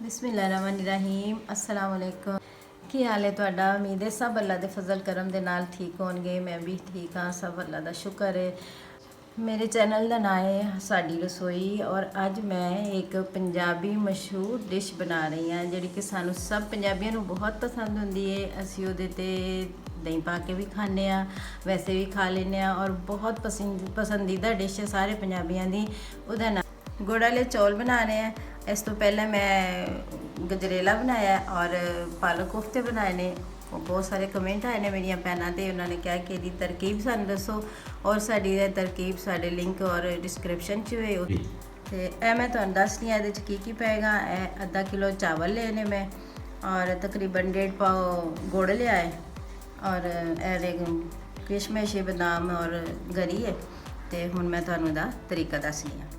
ਬਿਸਮਿਲ੍ਲਾਹਿਰਰਹਿਮਾनिर्रहीम अस्सलाम वालेकुम। ਕੀ ਹਾਲ ਹੈ ਤੁਹਾਡਾ? ਉਮੀਦ ਹੈ ਸਭ ਅੱਲਾ ਦੇ ਫਜ਼ਲ ਕਰਮ ਦੇ ਨਾਲ ਠੀਕ ਹੋਣਗੇ। ਮੈਂ ਵੀ ਠੀਕ ਹਾਂ, ਸਭ ਅੱਲਾ ਦਾ ਸ਼ੁਕਰ ਹੈ। ਮੇਰੇ ਚੈਨਲ ਦਾ ਨਾਮ ਹੈ ਸਾਡੀ ਰਸੋਈ ਔਰ ਅੱਜ ਮੈਂ ਇੱਕ ਪੰਜਾਬੀ ਮਸ਼ਹੂਰ ਡਿਸ਼ ਬਣਾ ਰਹੀ ਹਾਂ ਜਿਹੜੀ ਕਿ ਸਾਨੂੰ ਸਭ ਪੰਜਾਬੀਆਂ ਨੂੰ ਬਹੁਤ ਪਸੰਦ ਹੁੰਦੀ ਹੈ। ਅਸੀਂ ਉਹਦੇ 'ਤੇ ਦਹੀਂ ਪਾ ਕੇ ਵੀ ਖਾਂਦੇ ਹਾਂ, ਵੈਸੇ ਵੀ ਖਾ ਲੈਂਦੇ ਹਾਂ ਔਰ ਬਹੁਤ ਪਸੰਦੀਦਾ ਡਿਸ਼ ਹੈ ਸਾਰੇ ਪੰਜਾਬੀਆਂ ਦੀ। ਉਹਦਾ ਨਾਮ ਗੁੜ ਵਾਲੇ ਚੌਲ ਬਣਾ ਰਹੇ ਹਾਂ। ਇਸ ਤੋਂ ਪਹਿਲਾਂ ਮੈਂ ਗਜਰੇਲਾ ਬਣਾਇਆ ਔਰ ਪਾਲਕ ਕੋਫਤੇ ਬਣਾਏ ਨੇ। ਬਹੁਤ ਸਾਰੇ ਕਮੈਂਟ ਆਏ ਨੇ ਮੇਰੀਆਂ ਭੈਣਾਂ ਤੇ, ਉਹਨਾਂ ਨੇ ਕਿਹਾ ਕਿ ਇਹਦੀ ਤਰਕੀਬ ਸਾਨੂੰ ਦੱਸੋ ਔਰ ਸਾਡੀ ਇਹ ਤਰਕੀਬ ਸਾਡੇ ਲਿੰਕ ਔਰ ਡਿਸਕ੍ਰਿਪਸ਼ਨ 'ਚ ਹੋਏ। ਤੇ ਇਹ ਮੈਂ ਤੁਹਾਨੂੰ ਦੱਸਦੀ ਹਾਂ ਇਹਦੇ 'ਚ ਕੀ ਪਏਗਾ। ਇਹ ਅੱਧਾ ਕਿਲੋ ਚਾਵਲ ਲਏ ਨੇ ਮੈਂ ਔਰ ਤਕਰੀਬਨ 1.5 ਪਾਓ ਗੁੜ ਲਿਆ ਹੈ ਔਰ ਇਹ ਕਿਸ਼ਮਿਸ਼ ਬਦਾਮ ਔਰ ਗਰੀ ਹੈ। ਤੇ ਹੁਣ ਮੈਂ ਤੁਹਾਨੂੰ ਇਹਦਾ ਤਰੀਕਾ ਦੱਸਦੀ ਹਾਂ।